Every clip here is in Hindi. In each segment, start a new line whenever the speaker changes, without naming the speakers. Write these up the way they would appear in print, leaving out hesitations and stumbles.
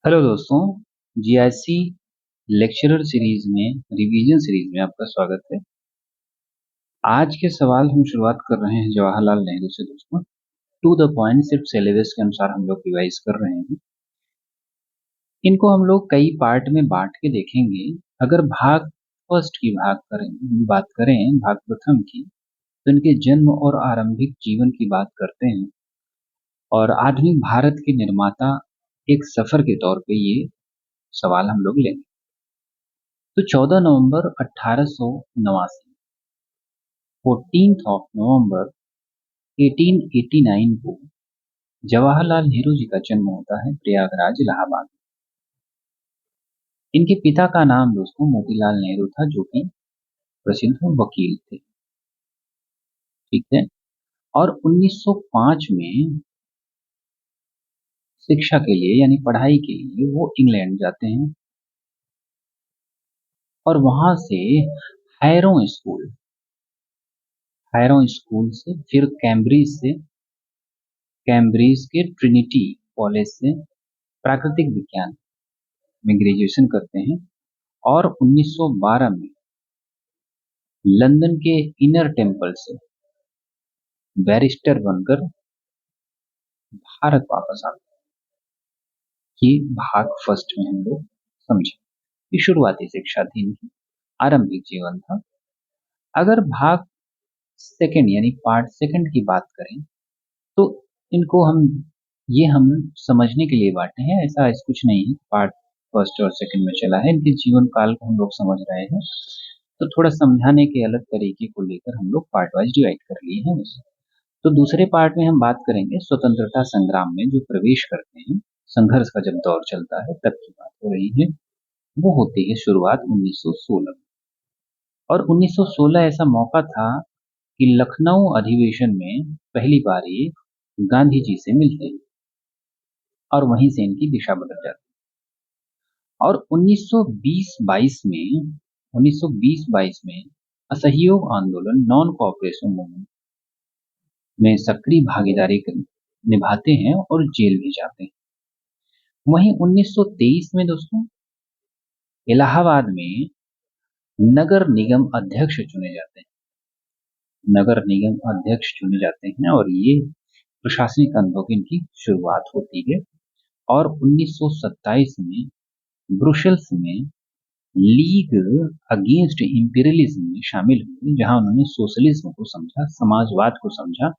हेलो दोस्तों। जीआईसी लेक्चरर सीरीज में रिवीजन सीरीज में आपका स्वागत है। आज के सवाल हम शुरुआत कर रहे हैं जवाहरलाल नेहरू से दोस्तों। टू द पॉइंट सिर्फ सिलेबस के अनुसार हम लोग रिवाइज कर रहे हैं। इनको हम लोग कई पार्ट में बांट के देखेंगे। अगर भाग फर्स्ट की बात करें भाग प्रथम की, तो इनके जन्म और आरंभिक जीवन की बात करते हैं और आधुनिक भारत के निर्माता एक सफर के तौर पे ये सवाल हम लोग लेंगे। तो 14 नवंबर 1889, 14 नवंबर 1889 को जवाहरलाल नेहरू जी का जन्म होता है प्रयागराज इलाहाबाद। इनके पिता का नाम दोस्तों मोतीलाल नेहरू था, जो कि प्रसिद्ध वकील थे। ठीक है। और 1905 में शिक्षा के लिए यानी पढ़ाई के लिए वो इंग्लैंड जाते हैं और वहां से हैरो स्कूल हैरो स्कूल से फिर कैम्ब्रिज के ट्रिनिटी कॉलेज से प्राकृतिक विज्ञान में ग्रेजुएशन करते हैं और 1912 में लंदन के इनर टेम्पल से बैरिस्टर बनकर भारत वापस आते हैं। ये भाग फर्स्ट में हम लोग समझे। ये शुरुआती शिक्षा थी, इनकी आरंभिक जीवन था। अगर भाग सेकंड यानी पार्ट सेकंड की बात करें, तो इनको हम समझने के लिए बांटे हैं, ऐसा कुछ नहीं है। पार्ट फर्स्ट और सेकंड में चला है, इनके जीवन काल को हम लोग समझ रहे हैं, तो थोड़ा समझाने के अलग तरीके को लेकर हम लोग पार्ट वाइज डिवाइड कर लिए हैं उसे। तो दूसरे पार्ट में हम बात करेंगे स्वतंत्रता संग्राम में जो प्रवेश करते हैं, संघर्ष का जब दौर चलता है तब की बात हो रही है। वो होती है शुरुआत 1916 में। और 1916 ऐसा मौका था कि लखनऊ अधिवेशन में पहली बार ये गांधी जी से मिलते हैं और वहीं से इनकी दिशा बदल जाती है। और 1920-22 में असहयोग आंदोलन नॉन कोऑपरेशन मूवमेंट में सक्रिय भागीदारी निभाते हैं और जेल भी जाते हैं। वहीं 1923 में दोस्तों इलाहाबाद में नगर निगम अध्यक्ष चुने जाते हैं और ये प्रशासनिक अनुभव की इनकी शुरुआत होती है। और 1927 में ब्रुसेल्स में लीग अगेंस्ट इंपीरियलिज्म में शामिल हुए, जहां उन्होंने सोशलिज्म को समझा, समाजवाद को समझा,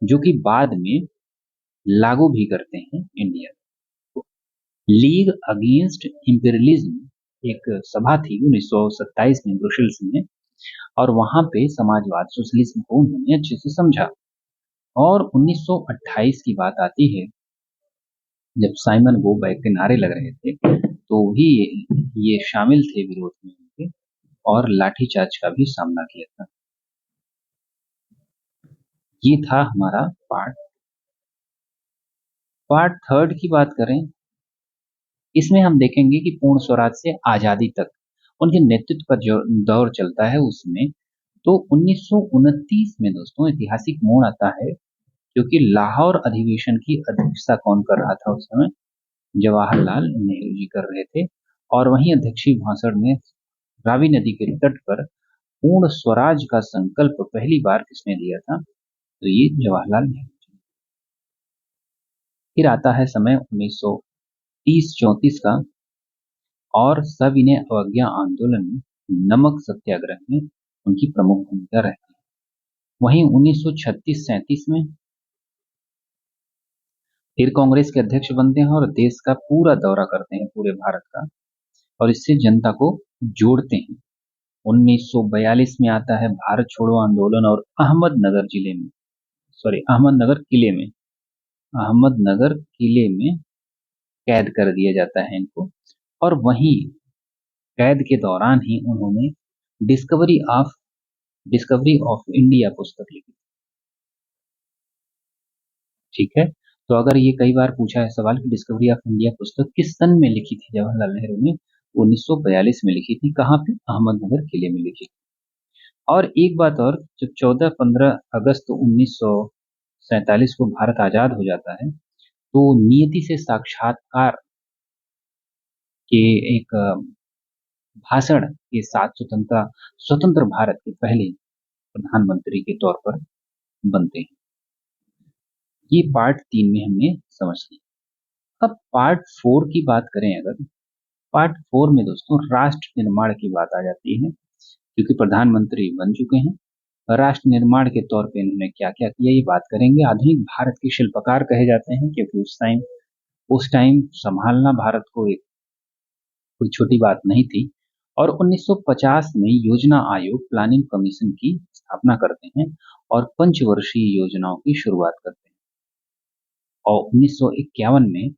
जो कि बाद में लागू भी करते हैं इंडिया। लीग अगेंस्ट इंपीरियलिज्म एक सभा थी 1927 में ब्रुसेल्स में, और वहां पे समाजवाद सोशलिज्म को उन्होंने अच्छे से समझा। और 1928 की बात आती है, जब साइमन गो बैक के नारे लग रहे थे, तो भी ये शामिल थे विरोध में उनके, और लाठीचार्ज का भी सामना किया था। ये था हमारा पार्ट थर्ड की बात करें, इसमें हम देखेंगे कि पूर्ण स्वराज से आजादी तक उनके नेतृत्व का जो दौर चलता है उसमें। तो 1929 में दोस्तों ऐतिहासिक मोड़ आता है, क्योंकि लाहौर अधिवेशन की अध्यक्षता कौन कर रहा था उस समय? जवाहरलाल नेहरू जी कर रहे थे। और वहीं अध्यक्षीय भाषण में रावी नदी के तट पर पूर्ण स्वराज का संकल्प पहली बार किसने दिया था? तो ये जवाहरलाल नेहरू जी। फिर आता है समय 1930-34 का, और सविनय अवज्ञा आंदोलन में, नमक सत्याग्रह में उनकी प्रमुख भूमिका रहती है। वहीं 1936-37 में फिर कांग्रेस के अध्यक्ष बनते हैं और देश का पूरा दौरा करते हैं, पूरे भारत का, और इससे जनता को जोड़ते हैं। 1942 में आता है भारत छोड़ो आंदोलन, और अहमदनगर किले में कैद कर दिया जाता है इनको। और वहीं कैद के दौरान ही उन्होंने डिस्कवरी ऑफ इंडिया पुस्तक लिखी। ठीक है। तो अगर ये कई बार पूछा है सवाल कि डिस्कवरी ऑफ इंडिया पुस्तक किस सन में लिखी थी जवाहरलाल नेहरू ने? 1942 में लिखी थी। कहाँ पे? अहमदनगर किले में लिखी थी। और एक बात और, जब 14-15 अगस्त 1947 को भारत आजाद हो जाता है, तो नियति से साक्षात्कार के एक भाषण के साथ स्वतंत्र भारत के पहले प्रधानमंत्री के तौर पर बनते हैं। ये पार्ट 3 में हमने समझ लिया। अब पार्ट 4 की बात करें अगर, पार्ट 4 में दोस्तों राष्ट्र निर्माण की बात आ जाती है, क्योंकि प्रधानमंत्री बन चुके हैं। राष्ट्र निर्माण के तौर पे इन्होंने क्या क्या किया ये बात करेंगे। आधुनिक भारत के शिल्पकार कहे जाते हैं, क्योंकि उस टाइम संभालना भारत को एक कोई छोटी बात नहीं थी। और 1950 में योजना आयोग प्लानिंग कमीशन की स्थापना करते हैं और पंचवर्षीय योजनाओं की शुरुआत करते हैं। और 1951 में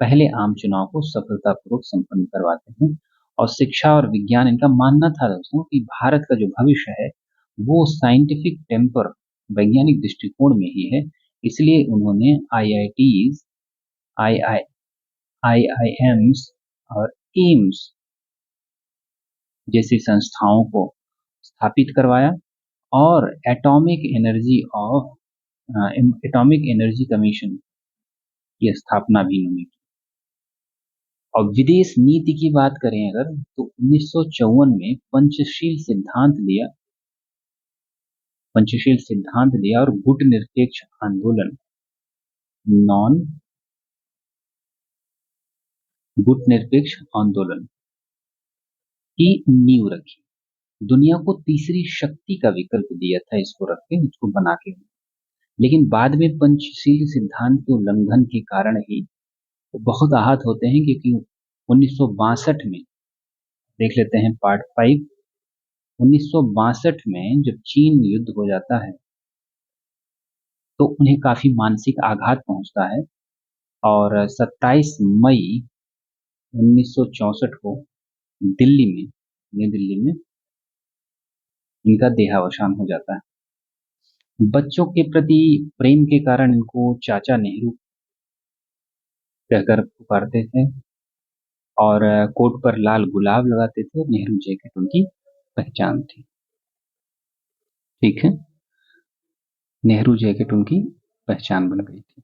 पहले आम चुनाव को सफलतापूर्वक संपन्न करवाते हैं। और शिक्षा और विज्ञान, इनका मानना था दोस्तों कि भारत का जो भविष्य है वो साइंटिफिक टेम्पर, वैज्ञानिक दृष्टिकोण में ही है। इसलिए उन्होंने आईआईटीज, आईआईएम्स और एम्स जैसी संस्थाओं को स्थापित करवाया। और एटॉमिक एनर्जी कमीशन की स्थापना भी उन्होंने की। और विदेश नीति की बात करें अगर, तो 1954 में पंचशील सिद्धांत दिया और गुटनिरपेक्ष आंदोलन, नॉन गुटनिरपेक्ष आंदोलन की नींव रखी। दुनिया को तीसरी शक्ति का विकल्प दिया था इसको रख के, इसको बना के। लेकिन बाद में पंचशील सिद्धांत के उल्लंघन के कारण ही वो बहुत आहत होते हैं, क्योंकि 1962 में, देख लेते हैं पार्ट 5, 1962 में जब चीन युद्ध हो जाता है तो उन्हें काफी मानसिक आघात पहुंचता है। और 27 मई 1964 को नई दिल्ली में इनका देहावसान हो जाता है। बच्चों के प्रति प्रेम के कारण इनको चाचा नेहरू कहकर पुकारते थे। और कोट पर लाल गुलाब लगाते थे। नेहरू जैकेट उनकी पहचान थी। ठीक है, नेहरू जैकेट उनकी पहचान बन गई थी।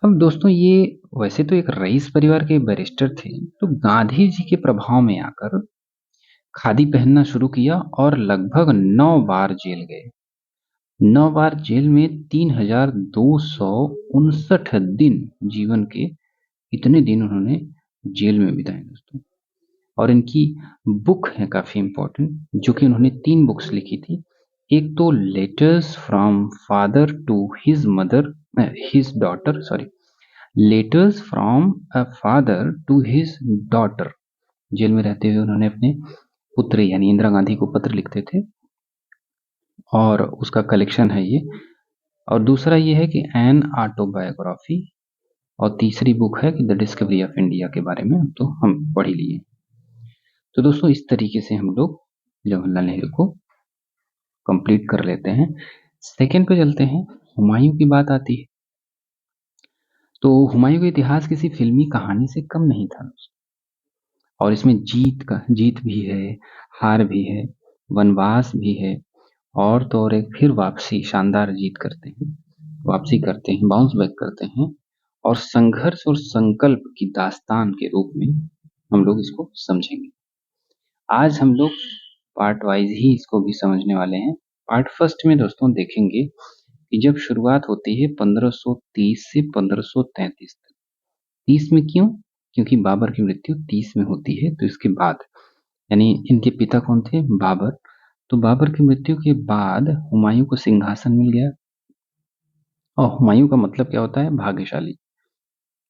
अब दोस्तों ये वैसे तो एक रईस परिवार के बैरिस्टर थे, तो गांधी जी के प्रभाव में आकर खादी पहनना शुरू किया और लगभग 9 बार जेल गए। 9 बार जेल में 3259 दिन, जीवन के इतने दिन उन्होंने जेल में बिताए दोस्तों। और इनकी बुक है काफी इंपॉर्टेंट, जो कि उन्होंने 3 बुक्स लिखी थी। एक तो letters from father to his daughter. Jail में रहते हुए उन्होंने अपने पुत्री यानी इंदिरा गांधी को पत्र लिखते थे, और उसका कलेक्शन है ये। और दूसरा ये है कि एन ऑटोबायोग्राफी। और तीसरी बुक है कि द डिस्कवरी ऑफ इंडिया के बारे में, तो हम पढ़ ही लिए। तो दोस्तों इस तरीके से हम लोग जवाहरलाल नेहरू को कंप्लीट कर लेते हैं। सेकंड पे चलते हैं। हुमायूं की बात आती है, तो हुमायूं का इतिहास किसी फिल्मी कहानी से कम नहीं था। और इसमें जीत भी है, हार भी है, वनवास भी है, और तो और एक फिर वापसी, शानदार जीत करते हैं, वापसी करते हैं, बाउंस बैक करते हैं, और संघर्ष और संकल्प की दास्तान के रूप में हम लोग इसको समझेंगे। आज हम लोग पार्ट वाइज ही इसको भी समझने वाले हैं। पार्ट फर्स्ट में दोस्तों देखेंगे कि जब शुरुआत होती है 1530 से 1533 तक। 30 में क्यों? क्योंकि बाबर की मृत्यु 30 में होती है, तो इसके बाद, यानी इनके पिता कौन थे? बाबर। तो बाबर की मृत्यु के बाद हुमायूं को सिंहासन मिल गया। और हुमायूं का मतलब क्या होता है? भाग्यशाली।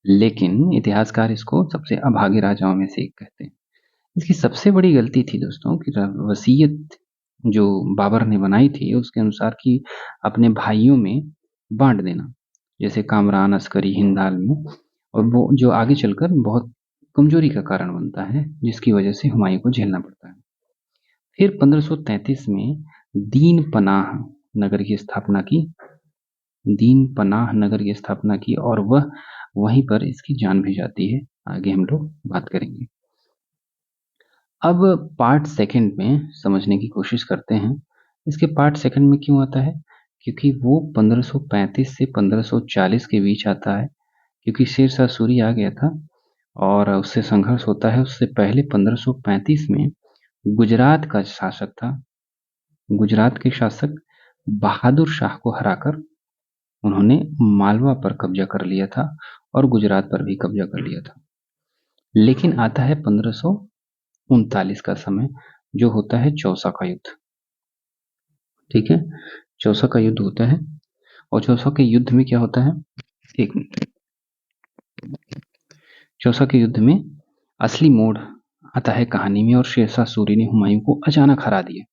लेकिन इतिहासकार इसको सबसे अभागे राजाओं में से एक कहते हैं। इसकी सबसे बड़ी गलती थी दोस्तों कि वसीयत जो बाबर ने बनाई थी उसके अनुसार कि अपने भाइयों में बांट देना, जैसे कामरान, अस्करी, हिंदाल में। और वो जो आगे चलकर बहुत कमजोरी का कारण बनता है, जिसकी वजह से हुमायूं को झेलना पड़ता है। फिर 1533 में दीन पनाह नगर की स्थापना की, और वह वहीं पर इसकी जान भी जाती है। आगे हम लोग बात करेंगे। अब पार्ट सेकंड में समझने की कोशिश करते हैं। इसके पार्ट सेकंड में क्यों आता है? क्योंकि वो 1535 से 1540 के बीच आता है, क्योंकि शेरशाह सूरी आ गया था और उससे संघर्ष होता है। उससे पहले 1535 में गुजरात का शासक था, गुजरात के शासक बहादुर शाह को हराकर उन्होंने मालवा पर कब्जा कर लिया था और गुजरात पर भी कब्जा कर लिया था। लेकिन आता है 1539 का समय, जो होता है चौसा का युद्ध। ठीक है, चौसा का युद्ध होता है। और चौसा के युद्ध में क्या होता है, एक मिनट, चौसा के युद्ध में असली मोड़ आता है कहानी में, और शेरशाह सूरी ने हुमायूं को अचानक हरा दिया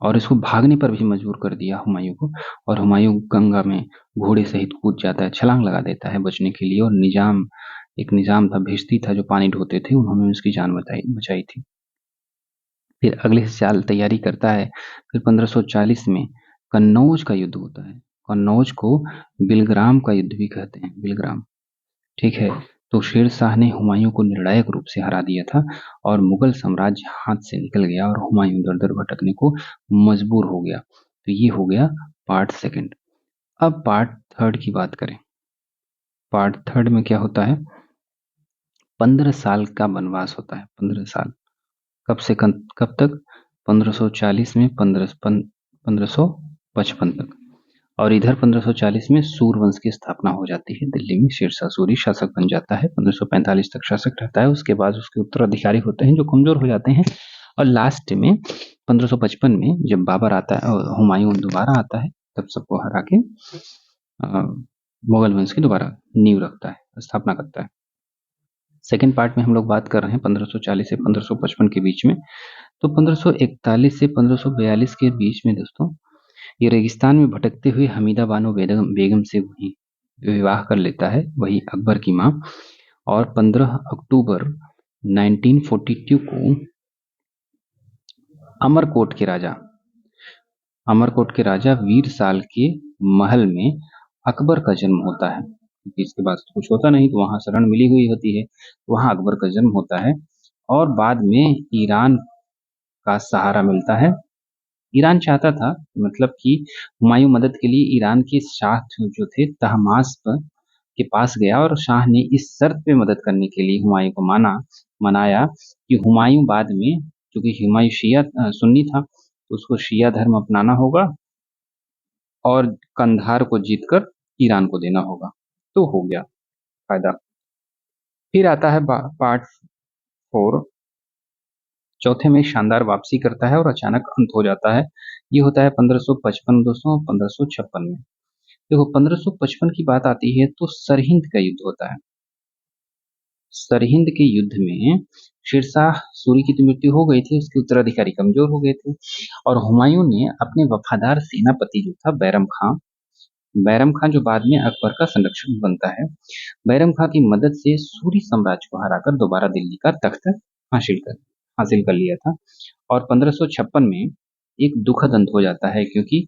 और इसको भागने पर भी मजबूर कर दिया हुमायूं को। और हुमायूं गंगा में घोड़े सहित कूद जाता है, छलांग लगा देता है बचने के लिए। और एक निजाम था, भिश्ती था, जो पानी ढोते थे, उन्होंने उसकी जान बचाई थी। फिर अगले साल तैयारी करता है। फिर 1540 में कन्नौज का युद्ध होता है। कन्नौज को बिलग्राम का युद्ध भी कहते हैं, बिलग्राम। ठीक है, तो शेर शाह ने हुमायूं को निर्णायक रूप से हरा दिया था और मुगल साम्राज्य हाथ से निकल गया और हुमायूं दर दर भटकने को मजबूर हो गया। तो ये हो गया पार्ट सेकंड। अब पार्ट थर्ड की बात करें। पार्ट थर्ड में क्या होता है, 15 साल का वनवास होता है। 15 साल, कब से कब तक, 1540 में 1555 तक। और इधर 1540 में सूर्यवंश की स्थापना हो जाती है दिल्ली में। शेरशाह सूरी शासक बन जाता है, 1545 तक शासक रहता है। उसके बाद उसके उत्तराधिकारी होते हैं जो कमजोर हो जाते हैं। और लास्ट में 1555 में जब बाबर आता है, हुमायूं दोबारा आता है, तब सबको हरा के मुगल वंश की दोबारा नींव रखता है, स्थापना करता है। सेकेंड पार्ट में हम लोग बात कर रहे हैं 1540 से 1555 के बीच में। तो 1541 से 1542 के बीच में दोस्तों, ये रेगिस्तान में भटकते हुए हमीदा बानो बेगम से वही विवाह कर लेता है, वही अकबर की माँ। और 15 अक्टूबर 1942 को अमरकोट के राजा वीर साल के महल में अकबर का जन्म होता है, क्योंकि इसके बाद कुछ होता नहीं तो वहां शरण मिली हुई होती है, वहां अकबर का जन्म होता है। और बाद में ईरान का सहारा मिलता है। ईरान चाहता था, मतलब कि हुमायूं मदद के लिए ईरान के शाह जो थे तहमास्प के पास गया, और शाह ने इस शर्त पे मदद करने के लिए हुमायूं को मनाया कि हुमायूं बाद में, क्योंकि हुमायूं सुन्नी था, तो उसको शिया धर्म अपनाना होगा और कंधार को जीतकर ईरान को देना होगा। तो हो गया फायदा। फिर आता है पार्ट 4। चौथे में शानदार वापसी करता है और अचानक अंत हो जाता है। ये होता है 1555 दोस्तों, 1556 में। देखो 1555 की बात आती है तो सरहिंद का युद्ध होता है। सरहिंद के युद्ध में शेरशाह सूरी की तो मृत्यु हो गई थी, उसके उत्तराधिकारी कमजोर हो गए थे, और हुमायूं ने अपने वफादार सेनापति जो था बैरम खां जो बाद में अकबर का संरक्षक बनता है, बैरम खां की मदद से सूरी साम्राज्य को हराकर दोबारा दिल्ली का तख्त हासिल कर लिया था। और 1556 में एक दुखद अंत हो जाता है, क्योंकि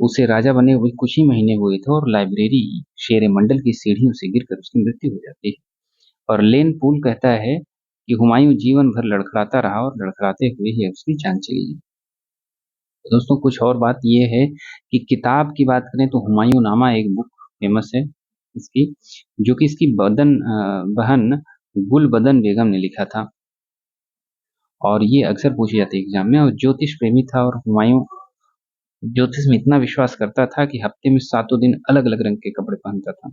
उसे राजा बने हुए कुछ ही महीने हुए थे और लाइब्रेरी शेर मंडल की सीढ़ियों से गिरकर उसकी मृत्यु हो जाती है। और लेन पूल कहता है कि हुमायूं जीवन भर लड़खड़ाता रहा और लड़खड़ाते हुए ही उसकी जान चली गई। तो दोस्तों कुछ और बात यह है कि किताब की बात करें तो हुमायूं नामा एक बुक फेमस है इसकी, जो कि इसकी बहन गुल बदन बेगम ने लिखा था। और ये अक्सर पूछी जाती है एग्जाम में। और ज्योतिष प्रेमी था, और हुमायूं ज्योतिष में इतना विश्वास करता था कि हफ्ते में 7 दिन अलग अलग रंग के कपड़े पहनता था।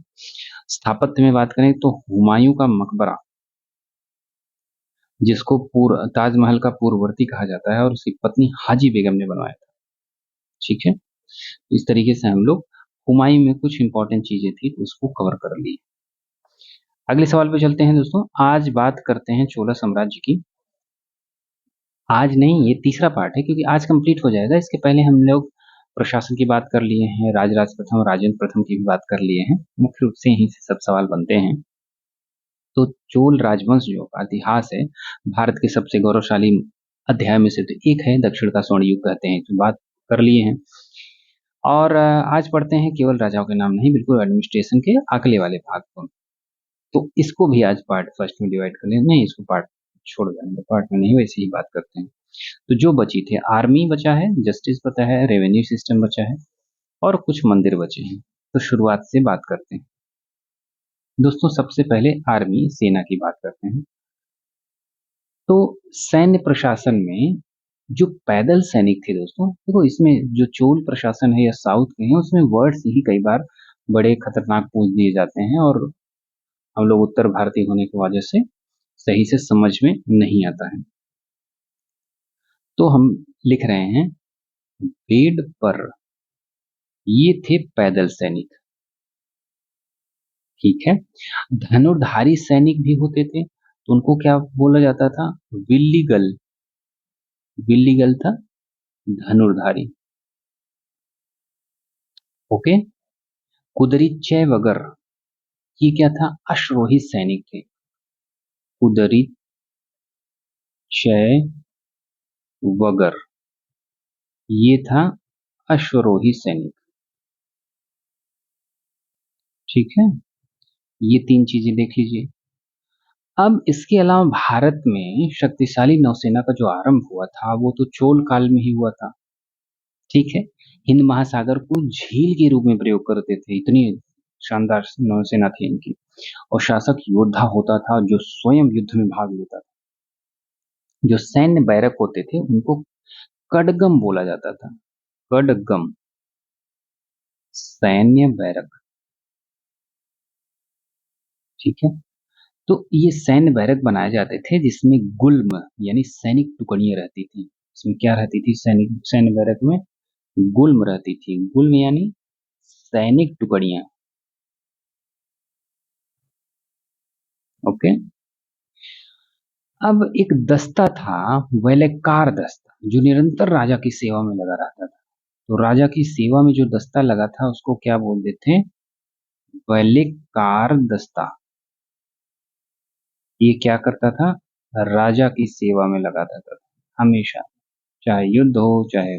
स्थापत्य में बात करें तो हुमायूं का मकबरा, जिसको पूर्व ताजमहल का पूर्ववर्ती कहा जाता है, और उसकी पत्नी हाजी बेगम ने बनवाया था। ठीक है, इस तरीके से हम लोग हुमायूं में कुछ इंपॉर्टेंट चीजें थी उसको कवर कर ली। अगले सवाल पे चलते हैं दोस्तों। आज बात करते हैं चोला साम्राज्य की। आज नहीं, ये तीसरा पार्ट है, क्योंकि आज कंप्लीट हो जाएगा। इसके पहले हम लोग प्रशासन की बात कर लिए हैं, राजराज प्रथम, राजेंद्र प्रथम की भी बात कर लिए हैं। मुख्य रूप से यहीं से सब सवाल बनते हैं। तो चोल राजवंश जो इतिहास है, भारत के सबसे गौरवशाली अध्याय में से तो एक है, दक्षिण का स्वर्ण युग कहते हैं, तो बात कर लिए हैं। और आज पढ़ते हैं केवल राजाओं के नाम नहीं, बिल्कुल एडमिनिस्ट्रेशन के अगले वाले भाग को। तो इसको भी आज पार्ट फर्स्ट में डिवाइड कर लें, नहीं इसको पार्ट छोड़ जाएंगे, पार्ट में नहीं, वैसे ही बात करते हैं। तो जो बची थे, आर्मी बचा है, जस्टिस बचा है, रेवेन्यू सिस्टम बचा है, और कुछ मंदिर बचे हैं। तो शुरुआत से बात करते हैं। दोस्तों सबसे पहले आर्मी सेना की बात करते हैं। तो सैन्य प्रशासन में जो पैदल सैनिक थे दोस्तों, देखो इसमें जो चोल प्रशासन है या साउथ के हैं उसमें वर्ड्स ही कई बार बड़े खतरनाक पूछ दिए जाते हैं और हम लोग उत्तर भारतीय होने की वजह से सही से समझ में नहीं आता है। तो हम लिख रहे हैं पेड़ पर, ये थे पैदल सैनिक। ठीक है। धनुर्धारी सैनिक भी होते थे, तो उनको क्या बोला जाता था? विल्लीगल। विल्लीगल था धनुर्धारी। ओके। कुदरीचय वगर, ये क्या था? अश्वरोही सैनिक थे। कुदरीचय वगर, ये था अश्वरोही सैनिक। ठीक है, ये तीन चीजें देख लीजिए। अब इसके अलावा भारत में शक्तिशाली नौसेना का जो आरंभ हुआ था वो तो चोल काल में ही हुआ था। ठीक है। हिंद महासागर को झील के रूप में प्रयोग करते थे, इतनी शानदार नौसेना थी इनकी। और शासक योद्धा होता था जो स्वयं युद्ध में भाग लेता था। जो सैन्य बैरक होते थे उनको कड़गम बोला जाता था। कड़गम, सैन्य बैरक। ठीक है। तो ये सैन्य बैरक बनाए जाते थे जिसमें गुल्म यानी सैनिक टुकड़ियां रहती थी। इसमें क्या रहती थी? सैनिक सैन्य बैरक में गुल्म रहती थी। गुल्म यानी सैनिक टुकड़ियां। ओके। अब एक दस्ता था, वैलेकार दस्ता, जो निरंतर राजा की सेवा में लगा रहता था। तो राजा की सेवा में जो दस्ता लगा था उसको क्या बोलते थे? वैलेकार दस्ता। ये क्या करता था? राजा की सेवा में लगा रहता था हमेशा, चाहे युद्ध हो चाहे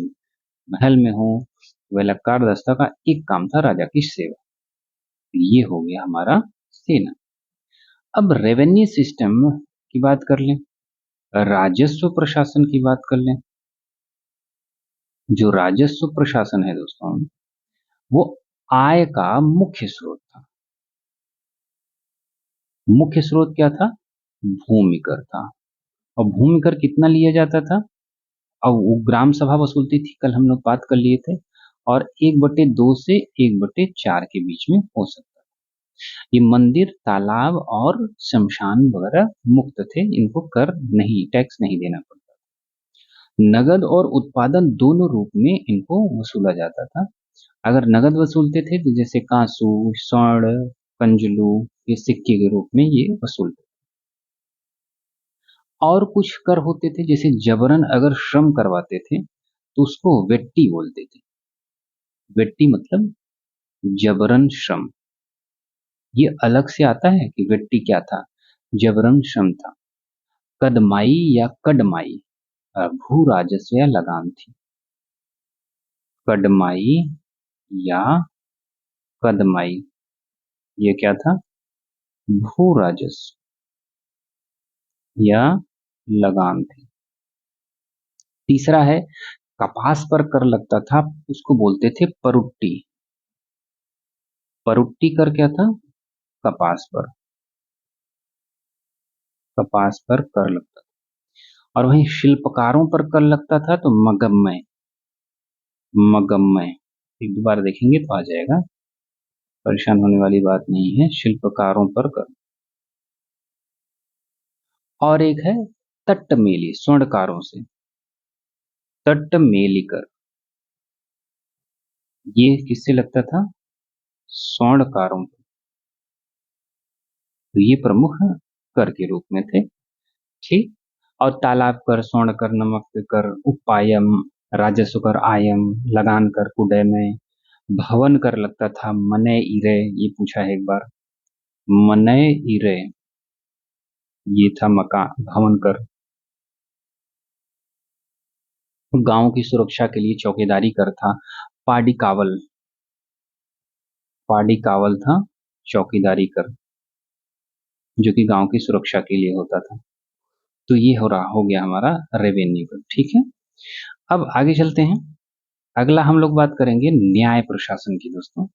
महल में हो। वैलक्कार दस्ता का एक काम था राजा की सेवा। ये हो गया हमारा सेना। अब रेवेन्यू सिस्टम की बात कर लें, राजस्व प्रशासन की बात कर लें। जो राजस्व प्रशासन है दोस्तों, वो आय का मुख्य स्रोत था। मुख्य स्रोत क्या था? भूमि कर था। और भूमि कर कितना लिया जाता था? अब वो ग्राम सभा वसूलती थी, कल हम लोग बात कर लिए थे। और 1/2 से 1/4 के बीच में हो सकता है। ये मंदिर, तालाब और शमशान वगैरह मुक्त थे, इनको कर नहीं, टैक्स नहीं देना पड़ता। नगद और उत्पादन दोनों रूप में इनको वसूला जाता था। अगर नगद वसूलते थे तो जैसे कांसू, स्वर्ण, कंजलू, ये सिक्के के रूप में ये वसूलते। और कुछ कर होते थे जैसे जबरन अगर श्रम करवाते थे तो उसको वेट्टी बोलते थे। वेट्टी मतलब जबरन श्रम। ये अलग से आता है कि वेट्टी क्या था? जबरन श्रम था। कदमाई या कदमाई भू राजस्व या लगान थी। कदमाई या कदमाई, ये क्या था? भू राजस्व या लगान थी। तीसरा है कपास पर कर लगता था, उसको बोलते थे परुट्टी। परुट्टी कर क्या था? कपास पर, कपास पर कर लगता था। और वहीं शिल्पकारों पर कर लगता था तो मगम्मय। मगम्मय एक दो बार देखेंगे तो आ जाएगा, परेशान होने वाली बात नहीं है। शिल्पकारों पर कर। और एक है तट्टमेली, स्वर्णकारों से। तट्टमेली कर, ये किससे लगता था? स्वर्णकारों पर। तो ये प्रमुख कर के रूप में थे। ठीक। और तालाब कर, स्वर्ण कर, नमक कर, उपायम, राजस्व कर, आयम, लगान कर, कुडय में। भवन कर लगता था मनय इरे, ये पूछा है एक बार। मनय इरे, ये था मकान भवन कर। गांव की सुरक्षा के लिए चौकीदारी कर था पाडी कावल। पाडी कावल था चौकीदारी कर, जो कि गांव की सुरक्षा के लिए होता था। तो ये हो गया हमारा रेवेन्यू कर। ठीक है। अब आगे चलते हैं। अगला हम लोग बात करेंगे न्याय प्रशासन की दोस्तों।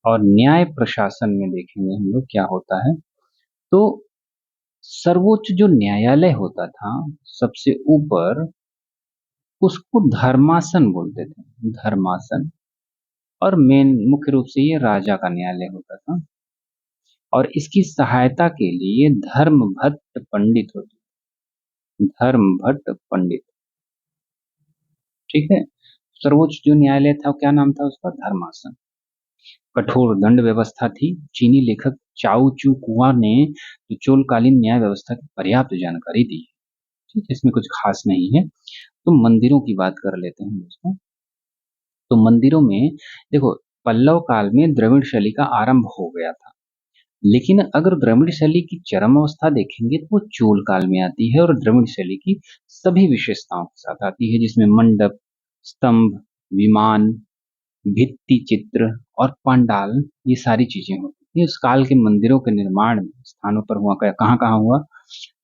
और न्याय प्रशासन में देखेंगे हम लोग क्या होता है, तो सर्वोच्च जो न्यायालय होता था सबसे ऊपर, उसको धर्मासन बोलते थे, धर्मासन। और मेन मुख्य रूप से ये राजा का न्यायालय होता था, और इसकी सहायता के लिए धर्मभट्ट पंडित होते, धर्मभट्ट पंडित। ठीक है। सर्वोच्च जो न्यायालय था क्या नाम था उसका, धर्मासन। कठोर दंड व्यवस्था थी। चीनी लेखक चाउ चू कुआ ने जो चोलकालीन न्याय व्यवस्था की पर्याप्त जानकारी दी है। ठीक है, इसमें कुछ खास नहीं है। तो मंदिरों की बात कर लेते हैं दोस्तों। तो मंदिरों में देखो, पल्लव काल में द्रविड़ शैली का आरंभ हो गया था, लेकिन अगर द्रविड़ शैली की चरम अवस्था देखेंगे तो वो चोल काल में आती है, और द्रविड़ शैली की सभी विशेषताओं के साथ आती है, जिसमें मंडप, स्तंभ, विमान, भित्ति चित्र और पंडाल, ये सारी चीजें होती हैं। उस काल के मंदिरों के निर्माण स्थानों पर हुआ, कहाँ कहाँ हुआ,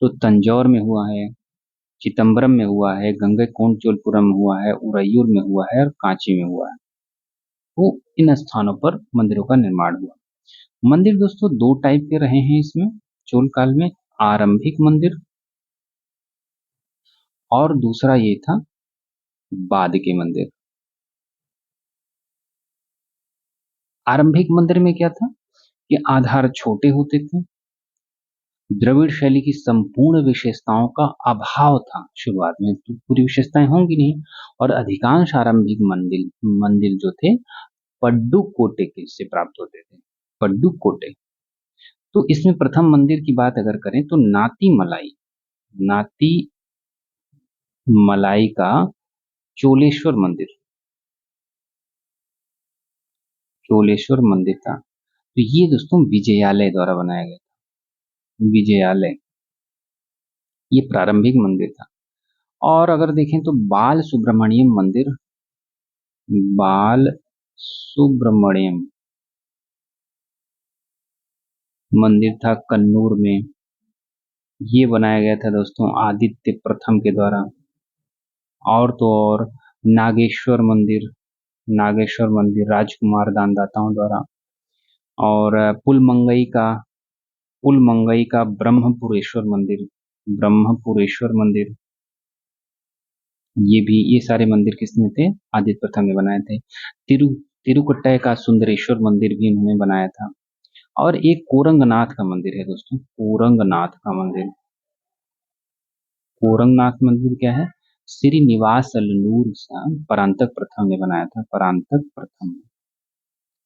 तो तंजौर में हुआ है, चिदम्बरम में हुआ है, गंगईकोंड चोलपुरम में हुआ है, उरैयूर में हुआ है, और कांची में हुआ है। तो इन स्थानों पर मंदिरों का निर्माण हुआ। मंदिर दोस्तों दो टाइप के रहे हैं इसमें चोल काल में, आरंभिक मंदिर, और दूसरा ये था बाद के मंदिर। आरंभिक मंदिर में क्या था कि आधार छोटे होते थे, द्रविड़ शैली की संपूर्ण विशेषताओं का अभाव था शुरुआत में, तो पूरी विशेषताएं होंगी नहीं, और अधिकांश आरंभिक मंदिर मंदिर जो थे पड्डुकोट्टे के से प्राप्त होते थे, पड्डुकोट्टे। तो इसमें प्रथम मंदिर की बात अगर करें तो नाती मलाई, नाती मलाई का चोलेश्वर मंदिर, चोलेश्वर मंदिर था। तो ये दोस्तों विजयालय द्वारा बनाया गया था, विजयालय, ये प्रारंभिक मंदिर था। और अगर देखें तो बाल सुब्रमण्यम मंदिर, बाल सुब्रमण्यम मंदिर था कन्नूर में, ये बनाया गया था दोस्तों आदित्य प्रथम के द्वारा। और तो और नागेश्वर मंदिर, नागेश्वर मंदिर राजकुमार दानदाताओं द्वारा। और पुलमंगई का ब्रह्मपुरेश्वर मंदिर, ब्रह्मपुरेश्वर मंदिर, ये सारे मंदिर किसने थे, आदित्य प्रथम ने बनाए थे। तिरुकट्टय का सुंदरेश्वर मंदिर भी इन्होंने बनाया था। और एक कोरंगनाथ का मंदिर है दोस्तों, कोरंगनाथ का मंदिर। कोरंगनाथ मंदिर क्या है, श्रीनिवास अल्लूर परांतक प्रथम ने बनाया था, परांतक प्रथम।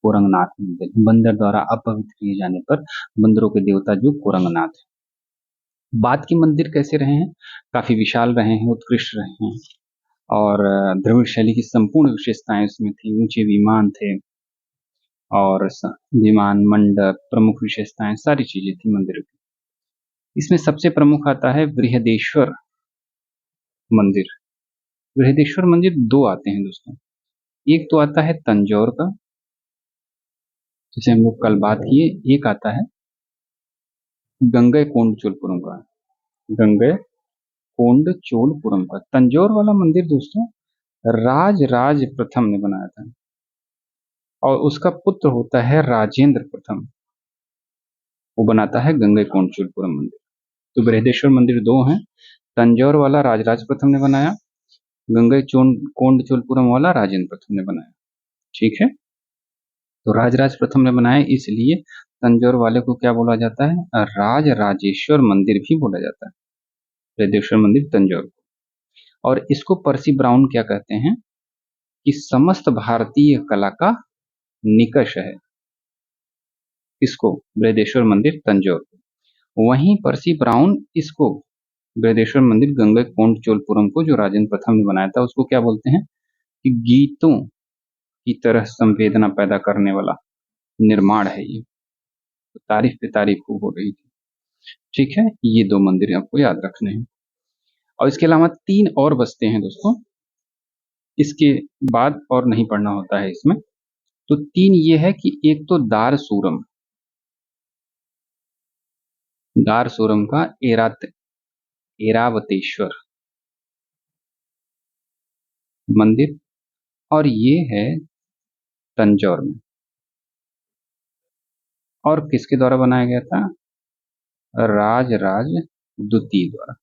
कोरंगनाथ मंदिर बंदर द्वारा अपवित्र किए जाने पर बंदरों के देवता जो कोरंगनाथ है। बाद के मंदिर कैसे रहे हैं, काफी विशाल रहे हैं, उत्कृष्ट रहे हैं, और द्रविड़ शैली की संपूर्ण विशेषताएं उसमें थी। ऊंचे विमान थे, और विमान, मंडप, प्रमुख विशेषताएं, सारी चीजें थी मंदिर की। इसमें सबसे प्रमुख आता है बृहदेश्वर मंदिर। बृहदेश्वर मंदिर दो आते हैं दोस्तों, एक तो आता है तंजौर का, जिसे हम लोग कल बात किए, एक आता है गंगईकोंड चोलपुरम का, गंगईकोंड चोलपुरम का। तंजौर वाला मंदिर दोस्तों राज राज प्रथम ने बनाया था, और उसका पुत्र होता है राजेंद्र प्रथम, वो बनाता है गंगईकोंड चोलपुरम मंदिर। तो बृहदेश्वर मंदिर दो हैं, तंजौर वाला राजराज प्रथम ने बनाया, गंगईकोंड चोलपुरम वाला राजेंद्र प्रथम ने बनाया। ठीक है, तो राजराज प्रथम ने बनाया, इसलिए तंजौर वाले को क्या बोला जाता है, राज राजेश्वर मंदिर भी बोला जाता है, बृहदेश्वर मंदिर तंजौर को। और इसको पर्सी ब्राउन क्या कहते हैं कि समस्त भारतीय कला का निकष है, इसको बृहदेश्वर मंदिर तंजौर को। वहीं पर्सी ब्राउन इसको बृहदेश्वर मंदिर गंगईकोंड चोलपुरम को जो राजेंद्र प्रथम ने बनाया था उसको क्या बोलते हैं कि गीतों की तरह संवेदना पैदा करने वाला निर्माण है ये। तो तारीफ पे तारीफ खूब हो रही थी। ठीक है, ये दो मंदिर आपको याद रखने हैं। और इसके अलावा तीन और बसते हैं दोस्तों, इसके बाद और नहीं पढ़ना होता है इसमें। तो तीन ये है कि एक तो दार सूरम, दार सूरम का एरावतेश्वर मंदिर, और ये है तंजौर में, और किसके द्वारा बनाया गया था? राजराज द्वितीय द्वारा।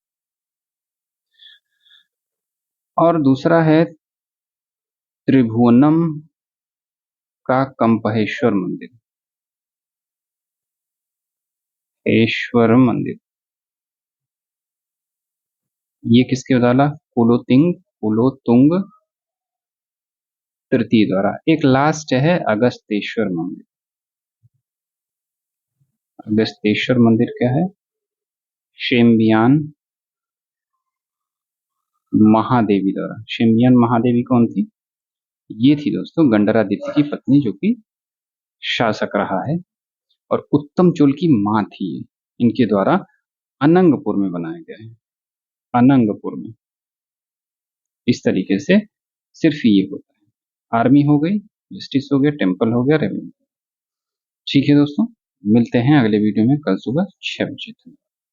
और दूसरा है त्रिभुवनम का कंपहेश्वर मंदिर। हेश्वर मंदिर, ये किसके द्वारा? कुलोतुंग तृतीय द्वारा। एक लास्ट है अगस्तेश्वर मंदिर। अगस्तेश्वर मंदिर क्या है? शेम्बियान महादेवी द्वारा। शेम्बियान महादेवी कौन थी? ये थी दोस्तों गंडरादित्य की पत्नी, जो कि शासक रहा है, और उत्तम चोल की मां थी ये। इनके द्वारा अनंगपुर में बनाया गया है, अनंगपुर में। इस तरीके से सिर्फ ये होता है, आर्मी हो गई, जस्टिस हो गया, टेम्पल हो गया, रेवेन्यू। ठीक है दोस्तों, मिलते हैं अगले वीडियो में कल सुबह 6 बजे।